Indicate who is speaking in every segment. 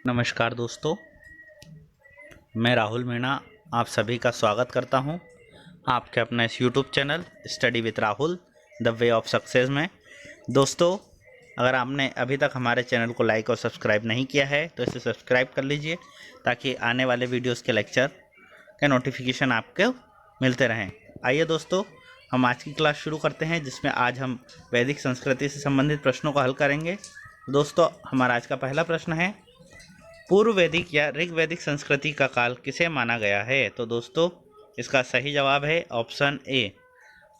Speaker 1: नमस्कार दोस्तों, मैं राहुल मीणा आप सभी का स्वागत करता हूं आपके अपने इस YouTube channel study with Rahul the way of success में। दोस्तों, अगर आपने अभी तक हमारे चैनल को लाइक और सब्सक्राइब नहीं किया है तो इसे सब्सक्राइब कर लीजिए ताकि आने वाले वीडियोस के लेक्चर के नोटिफिकेशन आपको मिलते रहें। आइए दोस्तों, हम आज की क्लास शुरू करते हैं जिसमें आज हम वैदिक संस्कृति से संबंधित प्रश्नों का हल करेंगे। दोस्तों, हमारा आज का पहला प्रश्न है, पूर्व वैदिक या ऋग्वैदिक संस्कृति का काल किसे माना गया है? तो दोस्तों, इसका सही जवाब है ऑप्शन ए।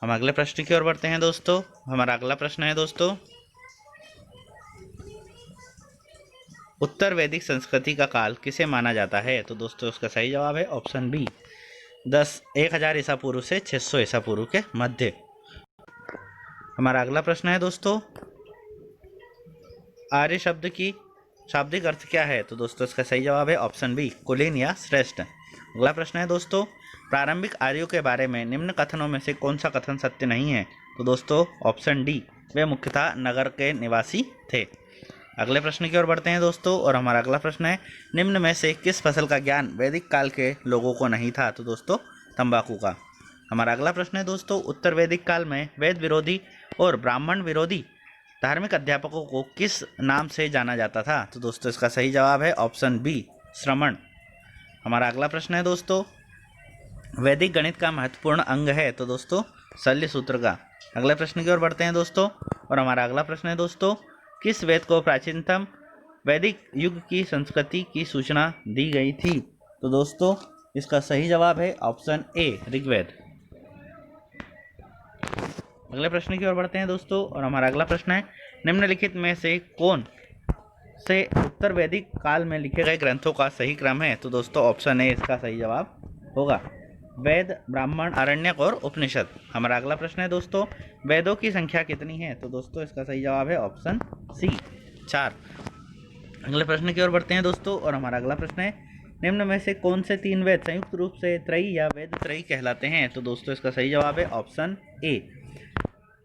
Speaker 1: हम अगले प्रश्न की ओर बढ़ते हैं दोस्तों। हमारा अगला प्रश्न है दोस्तों, उत्तर वैदिक संस्कृति का काल किसे माना जाता है? तो दोस्तों, इसका सही जवाब है ऑप्शन बी, 1000 ईसा पूर्व से 600 ईसा पूर्व के मध्य। हमारा अगला प्रश्न है दोस्तों, आर्य शब्द की शाब्दिक अर्थ क्या है? तो दोस्तों, इसका सही जवाब है ऑप्शन बी, कुलीन या श्रेष्ठ। अगला प्रश्न है दोस्तों, प्रारंभिक आर्यों के बारे में निम्न कथनों में से कौन सा कथन सत्य नहीं है? तो दोस्तों, ऑप्शन डी, वे मुख्यतः नगर के निवासी थे। अगले प्रश्न की ओर बढ़ते हैं दोस्तों, और हमारा अगला प्रश्न है, निम्न में से किस फसल का ज्ञान वैदिक काल के लोगों को नहीं था? तो दोस्तों, तंबाकू का। हमारा अगला प्रश्न है दोस्तों, उत्तर वैदिक काल में वेद विरोधी और ब्राह्मण विरोधी धार्मिक अध्यापकों को किस नाम से जाना जाता था? तो दोस्तों, इसका सही जवाब है ऑप्शन बी, श्रमण। हमारा अगला प्रश्न है दोस्तों, वैदिक गणित का महत्वपूर्ण अंग है? तो दोस्तों, शल्य सूत्र का। अगले प्रश्न की ओर बढ़ते हैं दोस्तों, और हमारा अगला प्रश्न है दोस्तों, किस वेद को प्राचीनतम वैदिक युग की संस्कृति की सूचना दी गई थी? तो दोस्तों, इसका सही जवाब है ऑप्शन ए, ऋग्वेद। अगले प्रश्न की ओर बढ़ते हैं दोस्तों, और हमारा अगला प्रश्न है, निम्नलिखित में से कौन से उत्तर वैदिक काल में लिखे गए ग्रंथों का सही क्रम है? तो दोस्तों, ऑप्शन ए इसका सही जवाब होगा, वेद, ब्राह्मण, आरण्यक और उपनिषद। हमारा अगला प्रश्न है दोस्तों, वेदों की संख्या कितनी है? तो दोस्तों, इसका सही जवाब है ऑप्शन सी, 4। अगले प्रश्न की ओर बढ़ते हैं दोस्तों, और हमारा अगला प्रश्न है, निम्न में से कौन से 3 वेद संयुक्त रूप से त्रयी या वेद त्रयी कहलाते हैं? तो दोस्तों, इसका सही जवाब है ऑप्शन ए,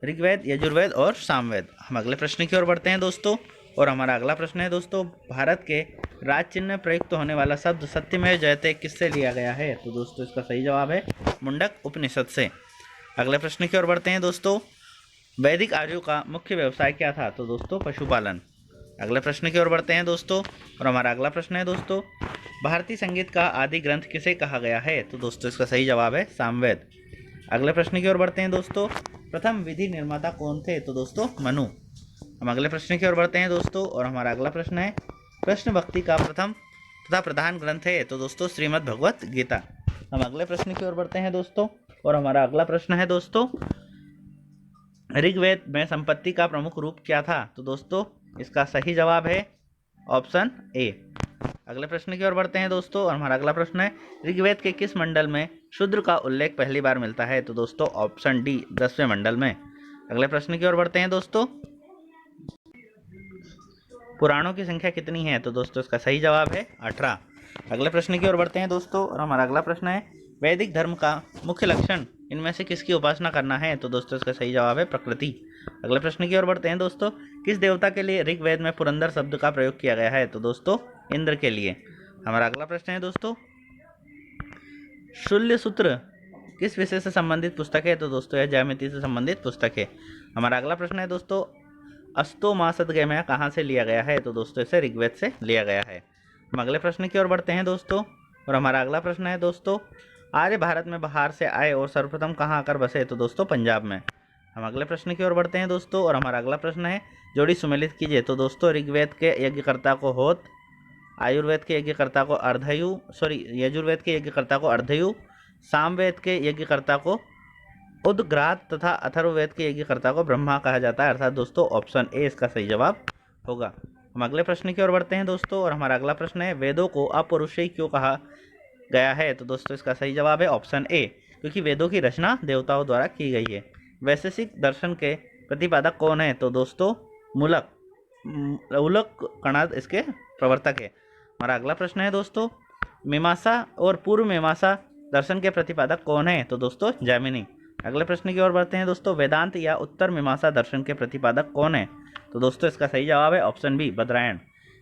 Speaker 1: ऋग्वेद, यजुर्वेद और सामवेद। हम अगले प्रश्न की ओर बढ़ते हैं दोस्तों, और हमारा अगला प्रश्न है दोस्तों, भारत के राज चिन्ह में प्रयुक्त होने वाला शब्द सत्यमेव जयते किससे लिया गया है? तो दोस्तों, इसका सही जवाब है मुंडक उपनिषद से। अगले प्रश्न की ओर बढ़ते हैं दोस्तों, वैदिक आर्यों का मुख्य व्यवसाय क्या था? तो दोस्तों, पशुपालन। अगले प्रश्न की ओर बढ़ते हैं दोस्तों, और हमारा अगला प्रश्न है दोस्तों, भारतीय संगीत का आदि ग्रंथ किसे कहा गया है? तो दोस्तों, इसका सही जवाब है सामवेद। अगले प्रश्न की ओर बढ़ते हैं दोस्तों, प्रथम विधि निर्माता कौन थे? तो दोस्तों, मनु। हम अगले प्रश्न की ओर बढ़ते हैं दोस्तों, और हमारा अगला प्रश्न है, कृष्ण भक्ति का प्रथम तथा प्रधान ग्रंथ है? तो दोस्तों, श्रीमद् भगवत गीता। हम अगले प्रश्न की ओर बढ़ते हैं दोस्तों, और हमारा अगला प्रश्न है दोस्तों, ऋग्वेद में संपत्ति का प्रमुख रूप क्या था? तो दोस्तों, इसका सही जवाब है ऑप्शन ए। अगले प्रश्न की ओर बढ़ते हैं दोस्तों, और हमारा अगला प्रश्न है, ऋग्वेद के किस मंडल में शूद्र का उल्लेख पहली बार मिलता है? तो दोस्तों, ऑप्शन डी, 10वें मंडल में। अगले प्रश्न की ओर बढ़ते हैं दोस्तों, पुराणों की संख्या कितनी है? तो दोस्तों, इसका सही जवाब है 18। अगले प्रश्न की ओर बढ़ते हैं दोस्तों, और हमारा अगला प्रश्न है, वैदिक धर्म का मुख्य लक्षण इनमें से किसकी उपासना करना है? तो दोस्तों, इसका सही जवाब है प्रकृति। अगले प्रश्न की ओर बढ़ते हैं दोस्तों, किस देवता के लिए ऋग्वेद में पुरंदर शब्द का प्रयोग किया गया है? तो दोस्तों, इंद्र के लिए। हमारा अगला प्रश्न है दोस्तों, शूल्य सूत्र किस विषय से संबंधित पुस्तक है? तो दोस्तों, यह ज्यामिति से संबंधित पुस्तक है। हमारा अगला प्रश्न है दोस्तों, अस्तो मा सदगमय कहाँ से लिया गया है? तो दोस्तों, इसे ऋग्वेद से लिया गया है। हम अगले प्रश्न की ओर बढ़ते हैं दोस्तों, और हमारा अगला प्रश्न है दोस्तों, आर्य भारत में बाहर से आए और सर्वप्रथम कहाँ आकर बसे? तो दोस्तों, पंजाब में। हम अगले प्रश्न की ओर बढ़ते हैं दोस्तों, और हमारा अगला प्रश्न है, जोड़ी सुमेलित कीजिए। तो दोस्तों, ऋग्वेद के यज्ञकर्ता को होत, आयुर्वेद के यज्ञकर्ता को यजुर्वेद के यज्ञकर्ता को अर्धयु, सामवेद के यज्ञकर्ता को उदग्रात तथा अथर्ववेद के यज्ञकर्ता को ब्रह्मा कहा जाता है। अर्थात दोस्तों, ऑप्शन ए इसका सही जवाब होगा। हम अगले प्रश्न की ओर बढ़ते हैं दोस्तों, और हमारा अगला प्रश्न है, वेदों को अपौरुषेय क्यों कहा गया है? तो दोस्तों, इसका सही जवाब है ऑप्शन ए, क्योंकि वेदों की रचना देवताओं द्वारा की गई है। वैशेषिक दर्शन के प्रतिपादक कौन है? तो दोस्तों, उलक कणाद इसके प्रवर्तक है। हमारा अगला प्रश्न है दोस्तों, मीमांसा और पूर्व मीमांसा दर्शन के प्रतिपादक कौन है? तो दोस्तों, जैमिनी। अगले प्रश्न की ओर बढ़ते हैं दोस्तों, वेदांत या उत्तर मीमांसा दर्शन के प्रतिपादक कौन है? तो दोस्तों, इसका सही जवाब है ऑप्शन बी, बदरायण।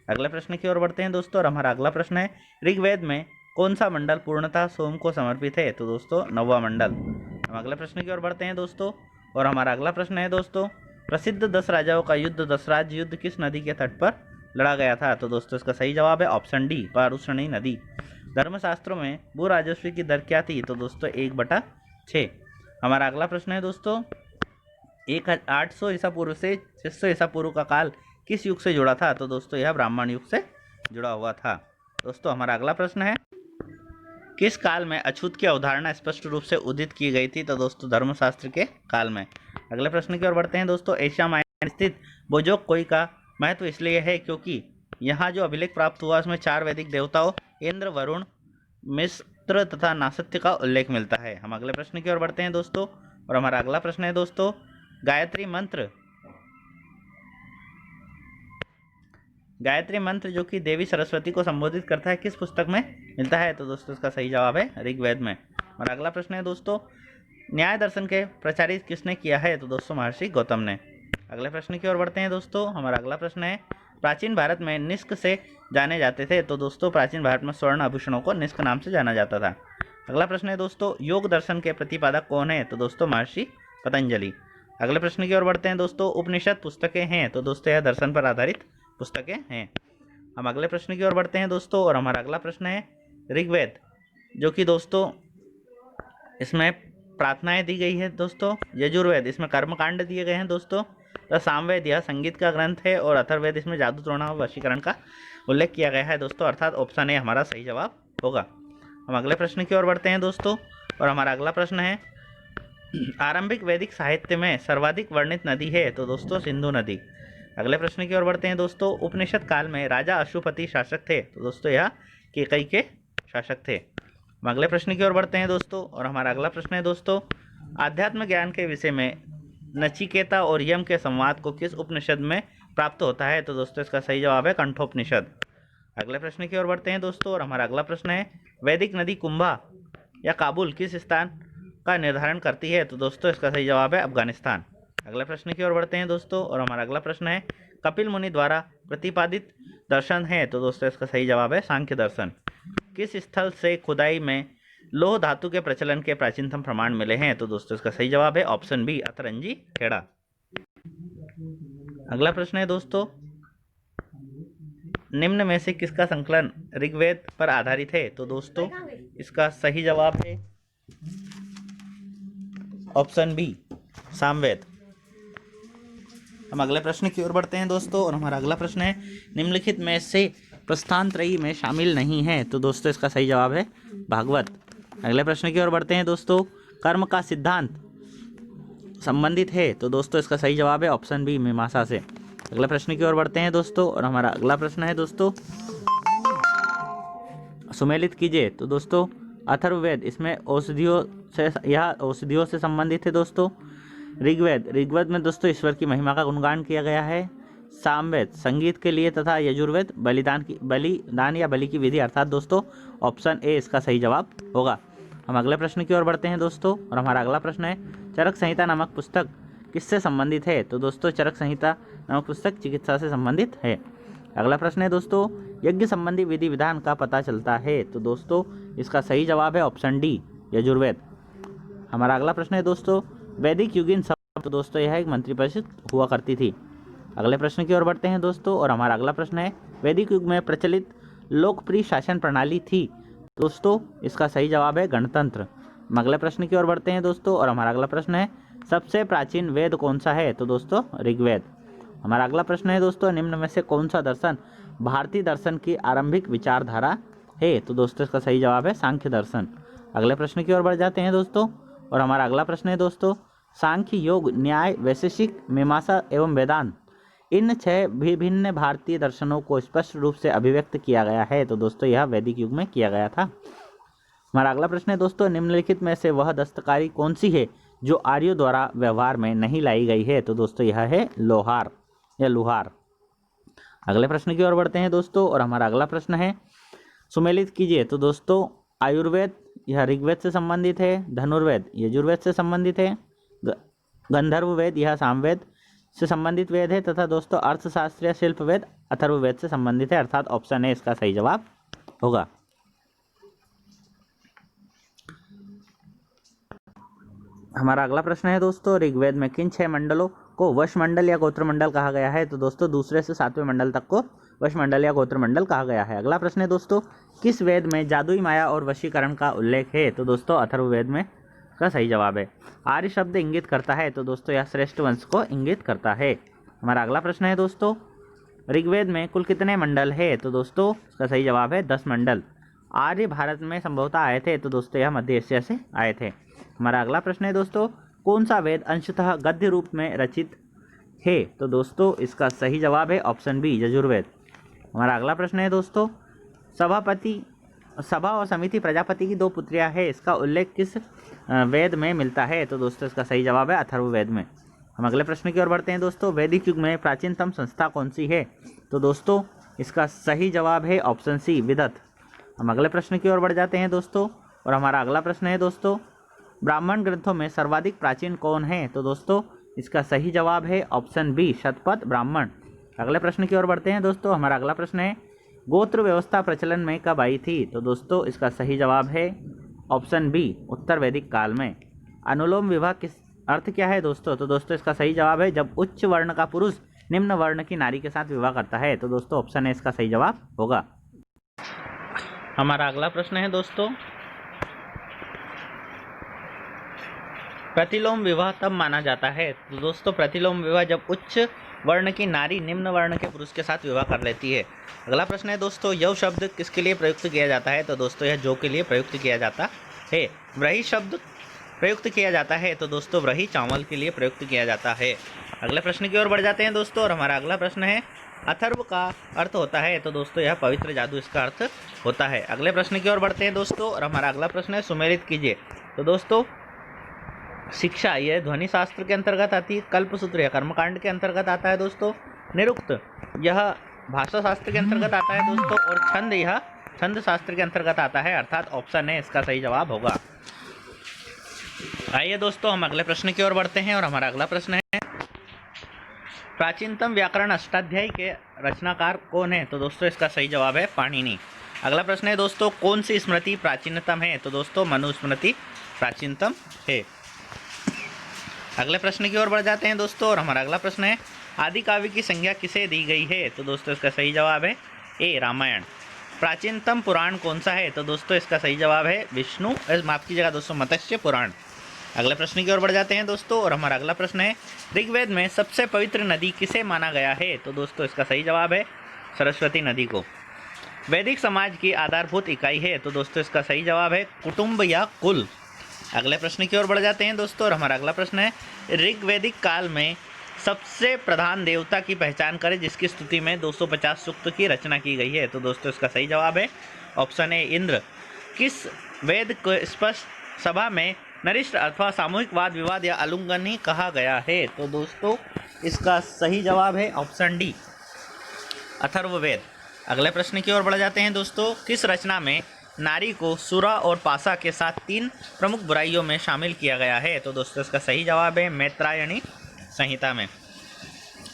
Speaker 1: अगले प्रश्न की ओर बढ़ते हैं दोस्तों और हमारा अगला प्रश्न है ऋग्वेद में कौन सा मंडल पूर्णतः सोम को समर्पित है? तो दोस्तों 9वां मंडल। हम अगले प्रश्न की ओर बढ़ते हैं दोस्तों और हमारा अगला प्रश्न है दोस्तों प्रसिद्ध 10 राजाओं का युद्ध दशराज युद्ध किस नदी के तट पर लड़ा गया था? तो दोस्तों इसका सही जवाब है ऑप्शन डी, पारुषणी नदी। धर्मशास्त्रों में भू राजस्व की दर क्या थी? तो दोस्तों 1/6। हमारा अगला प्रश्न है दोस्तों 800 ईसा पूर्व से 600 ईसा पूर्व का काल किस युग से जुड़ा था? तो दोस्तों यह ब्राह्मण युग से जुड़ा हुआ था। दोस्तों हमारा अगला प्रश्न है किस काल में अछूत की अवधारणा स्पष्ट रूप से उदित की गई थी? तो दोस्तों धर्मशास्त्र के काल में। अगले प्रश्न की ओर बढ़ते हैं दोस्तों एशिया माइनर स्थित बोजोक-कोई का महत्व इसलिए है क्योंकि यहाँ जो अभिलेख प्राप्त हुआ उसमें 4 वैदिक देवताओं इंद्र, वरुण, मिस्र तथा नासत्य का उल्लेख मिलता है। हम अगले प्रश्न की ओर बढ़ते हैं दोस्तों और हमारा अगला प्रश्न है दोस्तों गायत्री मंत्र जो कि देवी सरस्वती को संबोधित करता है किस पुस्तक में मिलता है? तो दोस्तों इसका सही जवाब है ऋग्वेद में। और अगला प्रश्न है दोस्तों न्याय दर्शन के प्रचारित किसने किया है? तो दोस्तों महर्षि गौतम ने। अगले प्रश्न की ओर बढ़ते हैं दोस्तों। हमारा अगला प्रश्न है प्राचीन भारत में निष्क से जाने जाते थे? तो दोस्तों प्राचीन भारत में स्वर्ण आभूषणों को निष्क नाम से जाना जाता था। अगला प्रश्न है दोस्तों योग दर्शन के प्रतिपादक कौन है? तो दोस्तों महर्षि पतंजलि। अगले प्रश्न की ओर बढ़ते हैं दोस्तों उपनिषद पुस्तकें हैं? तो दोस्तों यह दर्शन पर आधारित पुस्तकें हैं। हम अगले प्रश्न की ओर बढ़ते हैं दोस्तों और हमारा अगला प्रश्न है ऋग्वेद जो कि दोस्तों इसमें प्रार्थनाएं दी गई है दोस्तों, यजुर्वेद इसमें कर्मकांड दिए गए हैं दोस्तों, तो सामवेद यह संगीत का ग्रंथ है और अथर्ववेद इसमें जादू टोना और वशीकरण का उल्लेख किया गया है दोस्तों, अर्थात ऑप्शन ए हमारा सही जवाब होगा। हम अगले प्रश्न की ओर बढ़ते हैं दोस्तों और हमारा अगला प्रश्न है आरंभिक वैदिक साहित्य में सर्वाधिक वर्णित नदी है? तो दोस्तों सिंधु नदी। अगले प्रश्न की ओर बढ़ते हैं दोस्तों उपनिषद काल में राजा अशुपति शासक थे? तो दोस्तों यह केकई के शासक थे। हम अगले प्रश्न की ओर बढ़ते हैं दोस्तों और हमारा अगला प्रश्न है दोस्तों आध्यात्म ज्ञान के विषय में नचिकेता और यम के संवाद को किस उपनिषद में प्राप्त होता है? तो दोस्तों इसका सही जवाब है कंठोपनिषद। अगले प्रश्न की ओर बढ़ते हैं दोस्तों और हमारा अगला प्रश्न है वैदिक नदी कुंभा या काबुल किस स्थान का निर्धारण करती है? तो दोस्तों इसका सही जवाब है अफगानिस्तान। अगले प्रश्न की ओर बढ़ते हैं दोस्तों और हमारा अगला प्रश्न है कपिल मुनि द्वारा प्रतिपादित दर्शन है? तो दोस्तों इसका सही जवाब है सांख्य दर्शन। किस स्थल से खुदाई में लोह धातु के प्रचलन के प्राचीनतम प्रमाण मिले हैं? तो दोस्तों इसका सही जवाब है ऑप्शन बी अतरंजी खेड़ा। अगला प्रश्न है दोस्तों निम्न में से किसका संकलन ऋग्वेद पर आधारित है? तो दोस्तों इसका सही जवाब है ऑप्शन बी सामवेद। हम अगले प्रश्न की ओर बढ़ते हैं दोस्तों और हमारा अगला प्रश्न है निम्नलिखित में से प्रस्थान त्रयी में शामिल नहीं है? तो दोस्तों इसका सही जवाब है भागवत। अगले प्रश्न की ओर बढ़ते हैं दोस्तों कर्म का सिद्धांत संबंधित है? तो दोस्तों इसका सही जवाब है ऑप्शन बी मीमांसा से। अगले प्रश्न की ओर बढ़ते हैं दोस्तों और हमारा अगला प्रश्न है दोस्तों सुमेलित कीजिए। तो दोस्तों अथर्ववेद इसमें औषधियों से संबंधित है दोस्तों। ऋग्वेद में दोस्तों ईश्वर की महिमा का गुणगान किया गया है। सामवेद संगीत के लिए तथा यजुर्वेद बलिदान या बलि की विधि, अर्थात दोस्तों ऑप्शन ए इसका सही जवाब होगा। हम अगले प्रश्न की ओर बढ़ते हैं दोस्तों और हमारा अगला प्रश्न है चरक संहिता नामक पुस्तक किससे संबंधित है? तो दोस्तों चरक संहिता नामक पुस्तक चिकित्सा से संबंधित है। अगला प्रश्न है दोस्तों यज्ञ संबंधी विधि विधान का पता चलता है? तो दोस्तों इसका सही जवाब है ऑप्शन डी यजुर्वेद। हमारा अगला प्रश्न है दोस्तों वैदिक युगीन सभा, तो दोस्तों यह एक मंत्रिपरिषद हुआ करती थी। अगले प्रश्न की ओर बढ़ते हैं दोस्तों और हमारा अगला प्रश्न है वैदिक युग में प्रचलित लोकप्रिय शासन प्रणाली थी? दोस्तों इसका सही जवाब है गणतंत्र। हम अगले प्रश्न की ओर बढ़ते हैं दोस्तों और हमारा अगला प्रश्न है सबसे प्राचीन वेद कौन सा है? तो दोस्तों ऋग्वेद। हमारा अगला प्रश्न है दोस्तों निम्न में से कौन सा दर्शन भारतीय दर्शन की आरंभिक विचारधारा है? तो दोस्तों इसका सही जवाब है सांख्य दर्शन। अगले प्रश्न की ओर बढ़ जाते हैं दोस्तों और हमारा अगला प्रश्न है दोस्तों सांख्य, योग, न्याय, वैशेषिक, मीमांसा एवं वेदांत इन 6 विभिन्न भारतीय दर्शनों को स्पष्ट रूप से अभिव्यक्त किया गया है? तो दोस्तों यह वैदिक युग में किया गया था। हमारा अगला प्रश्न है दोस्तों निम्नलिखित में से वह दस्तकारी कौन सी है जो आर्यों द्वारा व्यवहार में नहीं लाई गई है? तो दोस्तों यह है लोहार या लुहार। अगले प्रश्न की ओर बढ़ते हैं दोस्तों और हमारा अगला प्रश्न है सुमेलित कीजिए। तो दोस्तों आयुर्वेद यह ऋग्वेद से संबंधित है, धनुर्वेद यजुर्वेद से संबंधित है, गंधर्व वेद यह सामवेद से संबंधित वेद है तथा दोस्तों अर्थशास्त्र या शिल्प वेद अथर्ववेद से संबंधित है, अर्थात ऑप्शन ए इसका सही जवाब होगा। हमारा अगला प्रश्न है दोस्तों, ऋग्वेद में किन 6 मंडलों को वश मंडल या गोत्र मंडल कहा गया है? तो दोस्तों दूसरे से 7वें मंडल तक को वश मंडल या गोत्र मंडल कहा गया है। अगला प्रश्न है दोस्तों, किस वेद में जादुई माया और वशीकरण का उल्लेख है? तो दोस्तों अथर्ववेद में का सही जवाब है। आर्य शब्द इंगित करता है, तो दोस्तों यह श्रेष्ठ वंश को इंगित करता है। हमारा अगला प्रश्न है दोस्तों, ऋग्वेद में कुल कितने मंडल है? तो दोस्तों इसका सही जवाब है 10 मंडल। आर्य भारत में संभवतः आए थे, तो दोस्तों यह मध्य एशिया से आए थे। हमारा अगला प्रश्न है दोस्तों, कौन सा वेद अंशतः गद्य रूप में रचित है? तो दोस्तों इसका सही जवाब है ऑप्शन बी यजुर्वेद। हमारा अगला प्रश्न है दोस्तों, सभा और समिति प्रजापति की 2 पुत्रियां हैं, इसका उल्लेख किस वेद में मिलता है? तो दोस्तों इसका सही जवाब है अथर्ववेद में। हम अगले प्रश्न की ओर बढ़ते हैं दोस्तों, वैदिक युग में प्राचीनतम संस्था कौन सी है? तो दोस्तों इसका सही जवाब है ऑप्शन सी विदत। हम अगले प्रश्न की ओर बढ़ जाते हैं दोस्तों, और हमारा अगला प्रश्न है दोस्तों, ब्राह्मण ग्रंथों में सर्वाधिक प्राचीन कौन है? तो दोस्तों इसका सही जवाब है ऑप्शन बी शतपथ ब्राह्मण। अगले प्रश्न की ओर बढ़ते हैं दोस्तों, हमारा अगला प्रश्न है, गोत्र व्यवस्था प्रचलन में कब आई थी? तो दोस्तों इसका सही जवाब है ऑप्शन बी उत्तर वैदिक काल में। अनुलोम विवाह किस अर्थ क्या है दोस्तों? तो दोस्तों इसका सही जवाब है जब उच्च वर्ण का पुरुष निम्न वर्ण की नारी के साथ विवाह करता है, तो दोस्तों ऑप्शन ए इसका सही जवाब होगा। हमारा अगला प्रश्न है दोस्तों, प्रतिलोम विवाह तब माना जाता है? तो दोस्तों प्रतिलोम विवाह जब उच्च वर्ण की नारी निम्न वर्ण के पुरुष के साथ विवाह कर लेती है। अगला प्रश्न है दोस्तों, यव शब्द किसके लिए प्रयुक्त किया जाता है? तो दोस्तों यह जो के लिए प्रयुक्त किया जाता है। व्रही शब्द प्रयुक्त किया जाता है, तो दोस्तों व्रही चावल के लिए प्रयुक्त किया जाता है। अगले प्रश्न की ओर बढ़ जाते हैं दोस्तों, और हमारा अगला प्रश्न है, अथर्व का अर्थ होता है? तो दोस्तों यह पवित्र जादू इसका अर्थ होता है। अगले प्रश्न की ओर बढ़ते हैं दोस्तों, और हमारा अगला प्रश्न है, सुमेलित कीजिए। तो दोस्तों शिक्षा यह ध्वनि शास्त्र के अंतर्गत आती है, कल्पसूत्र यह कर्मकांड के अंतर्गत आता है दोस्तों, निरुक्त यह भाषा शास्त्र के अंतर्गत आता है दोस्तों, और छंद यह छंद शास्त्र के अंतर्गत आता है, अर्थात ऑप्शन ए इसका सही जवाब होगा। आइए दोस्तों हम अगले प्रश्न की ओर बढ़ते हैं, और हमारा अगला प्रश्न है, प्राचीनतम व्याकरण अष्टाध्यायी के रचनाकार कौन है? तो दोस्तों इसका सही जवाब है पाणिनि। अगला प्रश्न है दोस्तों, कौन सी स्मृति प्राचीनतम है? तो दोस्तों मनुस्मृति प्राचीनतम है। अगले प्रश्न की ओर बढ़ जाते हैं दोस्तों, और हमारा अगला प्रश्न है, आदि काव्य की संज्ञा किसे दी गई है? तो दोस्तों इसका सही जवाब है ए रामायण। प्राचीनतम पुराण कौन सा है? तो दोस्तों इसका सही जवाब है विष्णु, माफ कीजिएगा दोस्तों, मत्स्य पुराण। अगले प्रश्न की ओर बढ़ जाते हैं दोस्तों, और हमारा अगला प्रश्न है, ऋग्वेद में सबसे पवित्र नदी किसे माना गया है? तो दोस्तों इसका सही जवाब है सरस्वती नदी को। वैदिक समाज की आधारभूत इकाई है? तो दोस्तों इसका सही जवाब है कुटुंब या कुल। अगले प्रश्न की ओर बढ़ जाते हैं दोस्तों, और हमारा अगला प्रश्न है, ऋग्वैदिक काल में सबसे प्रधान देवता की पहचान करें जिसकी स्तुति में 250 सूक्त की रचना की गई है? तो दोस्तों इसका सही जवाब है ऑप्शन ए इंद्र। किस वेद को स्पष्ट सभा में नरिष्ठ अथवा सामूहिक वाद विवाद या आलिंगन कहा गया है? तो दोस्तों इसका सही जवाब है ऑप्शन डी अथर्ववेद। अगले प्रश्न की ओर बढ़ जाते हैं दोस्तों, किस रचना में नारी को सुरा और पासा के साथ 3 प्रमुख बुराइयों में शामिल किया गया है? तो दोस्तों इसका सही जवाब है मैत्रायणी संहिता में।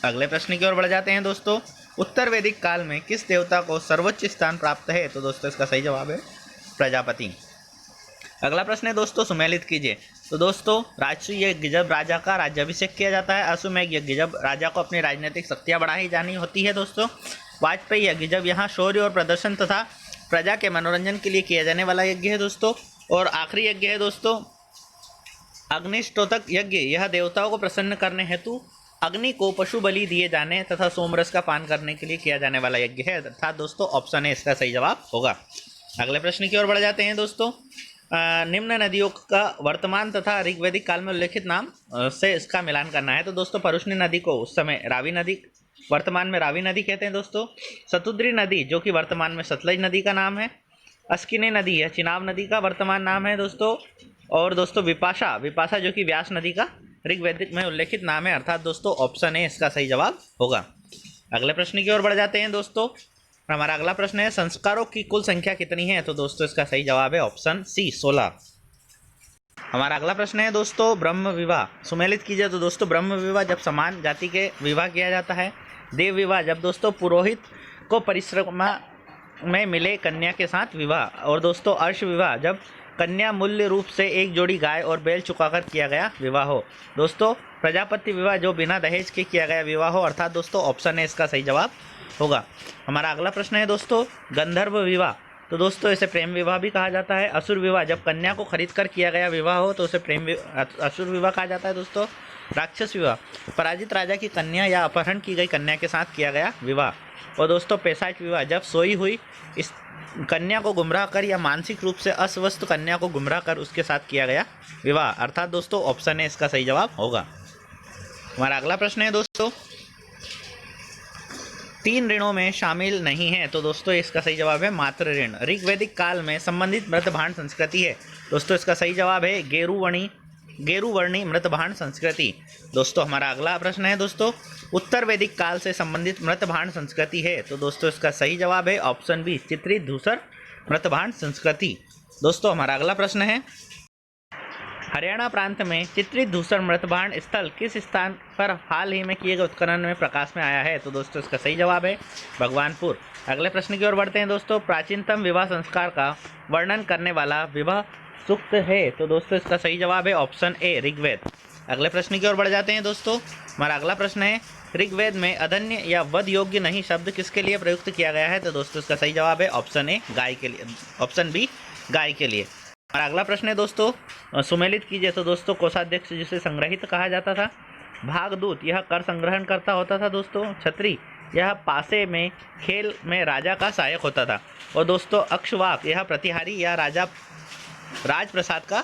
Speaker 1: अगले प्रश्न की ओर बढ़ जाते हैं दोस्तों, उत्तर वैदिक काल में किस देवता को सर्वोच्च स्थान प्राप्त है? तो दोस्तों इसका सही जवाब है प्रजापति। अगला प्रश्न है दोस्तों, सुमेलित कीजिए। तो दोस्तों राजसूय यज्ञ जब राजा का राज्याभिषेक किया जाता है, अश्वमेध यज्ञ जब राजा को अपनी राजनीतिक शक्तियाँ बढ़ाई जानी होती है दोस्तों, वाजपेयी यज्ञ जब यहाँ शौर्य और प्रदर्शन तथा प्रजा के मनोरंजन के लिए किया जाने वाला यज्ञ है दोस्तों, और आखिरी यज्ञ है दोस्तों अग्निष्टोतक यज्ञ, यह देवताओं को प्रसन्न करने हेतु अग्नि को पशु बलि दिए जाने तथा सोमरस का पान करने के लिए किया जाने वाला यज्ञ है, अर्थात दोस्तों ऑप्शन ए इसका सही जवाब होगा। अगले प्रश्न की ओर बढ़ जाते हैं दोस्तों, निम्न नदियों का वर्तमान तथा ऋग्वैदिक काल में उल्लेखित नाम से इसका मिलान करना है। तो दोस्तों परुष्णी नदी को उस समय रावी नदी, वर्तमान में रावी नदी कहते हैं दोस्तों। सतुद्री नदी जो कि वर्तमान में सतलज नदी का नाम है। अस्किनी नदी है चिनाब नदी का वर्तमान नाम है दोस्तों। और दोस्तों विपाशा जो कि व्यास नदी का ऋग्वैदिक में उल्लेखित नाम है, अर्थात दोस्तों ऑप्शन ए इसका सही जवाब होगा। अगले प्रश्न की ओर बढ़ जाते हैं दोस्तों, हमारा अगला प्रश्न है, संस्कारों की कुल संख्या कितनी है? तो दोस्तों इसका सही जवाब है ऑप्शन सी 16। हमारा अगला प्रश्न है दोस्तों, ब्रह्म विवाह सुमेलित कीजिए। तो दोस्तों ब्रह्म विवाह जब समान जाति के विवाह किया जाता है। देव विवाह जब दोस्तों पुरोहित को परिश्रमा में मिले कन्या के साथ विवाह। और दोस्तों अर्श विवाह जब कन्या मूल्य रूप से एक जोड़ी गाय और बैल चुकाकर किया गया विवाह हो। दोस्तों प्रजापति विवाह जो बिना दहेज के किया गया विवाह हो, अर्थात दोस्तों ऑप्शन ए इसका सही जवाब होगा। हमारा अगला प्रश्न है दोस्तों, गंधर्व विवाह। तो दोस्तों इसे प्रेम विवाह भी कहा जाता है। असुर विवाह जब कन्या को खरीद कर किया गया विवाह हो तो उसे असुर विवाह कहा जाता है। दोस्तों राक्षस विवाह पराजित राजा की कन्या या अपहरण की गई कन्या के साथ किया गया विवाह। और दोस्तों पैशाच विवाह जब सोई हुई इस कन्या को गुमराह कर या मानसिक रूप से अस्वस्थ कन्या को गुमराह कर उसके साथ किया गया विवाह, अर्थात दोस्तों ऑप्शन ए इसका सही जवाब होगा। हमारा अगला प्रश्न है दोस्तों, 3 ऋणों में शामिल नहीं है। तो दोस्तों इसका सही जवाब है मात्र ऋण। ऋग्वैदिक काल में संबंधित मृतभांड संस्कृति है। दोस्तों इसका सही जवाब है गेरुवर्णी मृतभांड संस्कृति। दोस्तों हमारा अगला प्रश्न है दोस्तों, उत्तर वैदिक काल से संबंधित मृतभांड संस्कृति है। तो दोस्तों इसका सही जवाब है ऑप्शन बी चित्रित धूसर मृतभांड संस्कृति। दोस्तों हमारा अगला प्रश्न है, हरियाणा प्रांत में चित्रित धूसर मृतभांड स्थल किस स्थान पर हाल ही में किए गए उत्खनन में प्रकाश में आया है। तो दोस्तों इसका सही जवाब है भगवानपुर। अगले प्रश्न की ओर बढ़ते हैं दोस्तों, प्राचीनतम विवाह संस्कार का वर्णन करने वाला विवाह सूक्त है। तो दोस्तों इसका सही जवाब है ऑप्शन ए ऋग्वेद। अगले प्रश्न की ओर बढ़ जाते हैं दोस्तों, हमारा अगला प्रश्न है, ऋग्वेद में अधन्य या वध योग्य नहीं शब्द किसके लिए प्रयुक्त किया गया है। तो दोस्तों इसका सही जवाब है ऑप्शन ए गाय के लिए, ऑप्शन बी गाय के लिए। हमारा अगला प्रश्न है दोस्तों, सुमेलित कीजिए। तो दोस्तों कोषाध्यक्ष जिसे संग्रहित कहा जाता था। भागदूत यह कर संग्रहण करता होता था। दोस्तों छत्री यह पासे में खेल में राजा का सहायक होता था। और दोस्तों अक्षवाक यह प्रतिहारी या राजप्रसाद का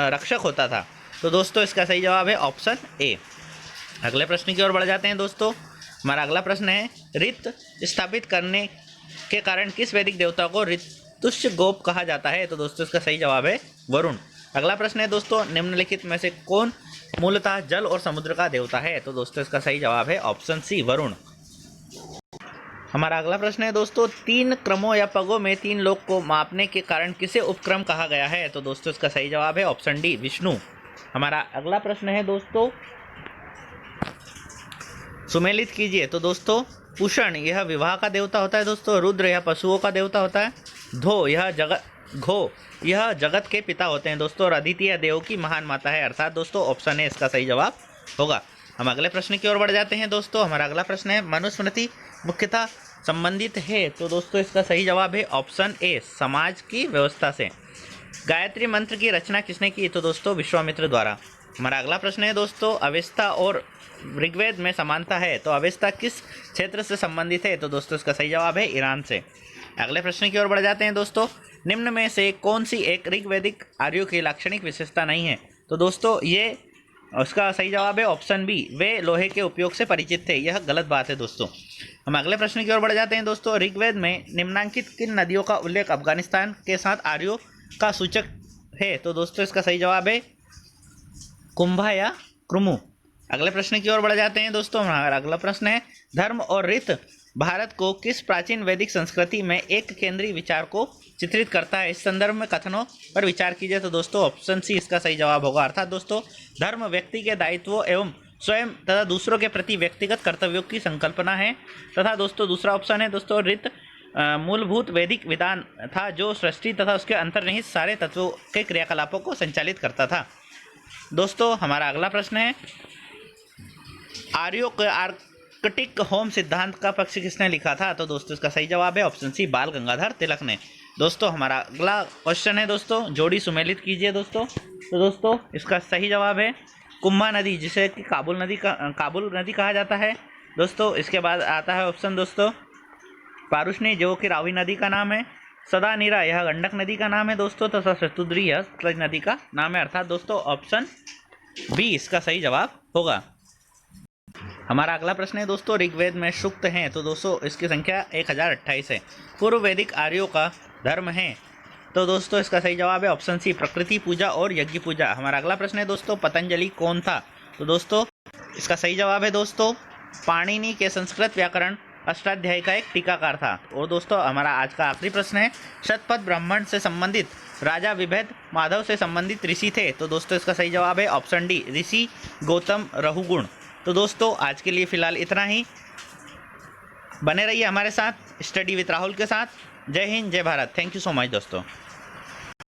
Speaker 1: रक्षक होता था। तो दोस्तों इसका सही जवाब है ऑप्शन ए। अगले प्रश्न की ओर बढ़ जाते हैं दोस्तों, हमारा अगला प्रश्न है, ऋत स्थापित करने के कारण किस वैदिक देवता को ऋतुष्य गोप कहा जाता है। तो दोस्तों इसका सही जवाब है वरुण। अगला प्रश्न है दोस्तों, निम्नलिखित में से कौन मूलतः जल और समुद्र का देवता है। तो दोस्तों इसका सही जवाब है ऑप्शन सी वरुण। हमारा अगला प्रश्न है दोस्तों, 3 क्रमों या पगों में 3 लोक को मापने के कारण किसे उपक्रम कहा गया है। तो दोस्तों इसका सही जवाब है ऑप्शन डी विष्णु। हमारा अगला प्रश्न है दोस्तों, सुमेलित कीजिए। तो दोस्तों पुषण यह विवाह का देवता होता है। दोस्तों रुद्र यह पशुओं का देवता होता है। घो यह जगत के पिता होते हैं। दोस्तों और अदिति यह देव की महान माता है, अर्थात दोस्तों ऑप्शन ए इसका सही जवाब होगा। हम अगले प्रश्न की ओर बढ़ जाते हैं दोस्तों, हमारा अगला प्रश्न है, मनुस्मृति मुख्यतः संबंधित है। तो दोस्तों इसका सही जवाब है ऑप्शन ए समाज की व्यवस्था से। गायत्री मंत्र की रचना किसने की। तो दोस्तों विश्वामित्र द्वारा। हमारा अगला प्रश्न है दोस्तों, अवेस्ता और ऋग्वेद में समानता है। तो अवेस्ता किस क्षेत्र से संबंधित है। तो दोस्तों इसका सही जवाब है ईरान से। अगले प्रश्न की ओर बढ़ जाते हैं दोस्तों, निम्न में से कौन सी एक ऋग्वैदिक आर्यों की लाक्षणिक विशेषता नहीं है। तो दोस्तों ये उसका सही जवाब है ऑप्शन बी वे लोहे के उपयोग से परिचित थे। यह गलत बात है दोस्तों। हम अगले प्रश्न की ओर बढ़ जाते हैं दोस्तों, ऋग्वेद में निम्नांकित किन नदियों का उल्लेख अफगानिस्तान के साथ आर्यों का सूचक है। तो दोस्तों इसका सही जवाब है कुंभा या क्रुमु। अगले प्रश्न की ओर बढ़ जाते हैं दोस्तों, हमारा अगला प्रश्न है, धर्म और रीत भारत को किस प्राचीन वैदिक संस्कृति में एक केंद्रीय विचार को चित्रित करता है। इस संदर्भ में कथनों पर विचार कीजिए। तो दोस्तों ऑप्शन सी इसका सही जवाब होगा, अर्थात दोस्तों धर्म व्यक्ति के दायित्वों एवं स्वयं तथा दूसरों के प्रति व्यक्तिगत कर्तव्यों की संकल्पना है। तथा दोस्तों दूसरा ऑप्शन है दोस्तों रीत मूलभूत वैदिक विधान था जो सृष्टि तथा उसके अंतर्निहित सारे तत्वों के क्रियाकलापों को संचालित करता था। दोस्तों हमारा अगला प्रश्न है, आर्यों के आर्कटिक होम सिद्धांत का पक्ष किसने लिखा था। तो दोस्तों इसका सही जवाब है ऑप्शन सी बाल गंगाधर तिलक ने। दोस्तों हमारा अगला क्वेश्चन है दोस्तों, जोड़ी सुमेलित कीजिए दोस्तों। तो दोस्तों इसका सही जवाब है कुंभा नदी, जिसे कि काबुल नदी कहा जाता है। दोस्तों इसके बाद आता है ऑप्शन दोस्तों पारुष्णी, जो कि रावी नदी का नाम है। सदानीरा यह गंडक नदी का नाम है दोस्तों, तथा शतुद्री यह सतलज नदी का नाम है, अर्थात दोस्तों ऑप्शन बी इसका सही जवाब होगा। हमारा अगला प्रश्न है दोस्तों, ऋग्वेद में सूक्त हैं। तो दोस्तों इसकी संख्या 1028 है। पूर्व वैदिक आर्यों का धर्म है। तो दोस्तों इसका सही जवाब है ऑप्शन सी प्रकृति पूजा और यज्ञ पूजा। हमारा अगला प्रश्न है दोस्तों, पतंजलि कौन था। तो दोस्तों इसका सही जवाब है दोस्तों पाणिनि के संस्कृत व्याकरण अष्टाध्यायी का एक टीकाकार था। और दोस्तों हमारा आज का आखिरी प्रश्न है, शतपथ ब्राह्मण से संबंधित राजा विभेद माधव से संबंधित ऋषि थे? तो दोस्तों इसका सही जवाब है ऑप्शन डी, ऋषि गौतम रहुगुण। तो दोस्तों आज के लिए फ़िलहाल इतना ही। बने रहिए हमारे साथ स्टडी विद राहुल के साथ। जय हिंद, जय Bharat. Thank you so much दोस्तों।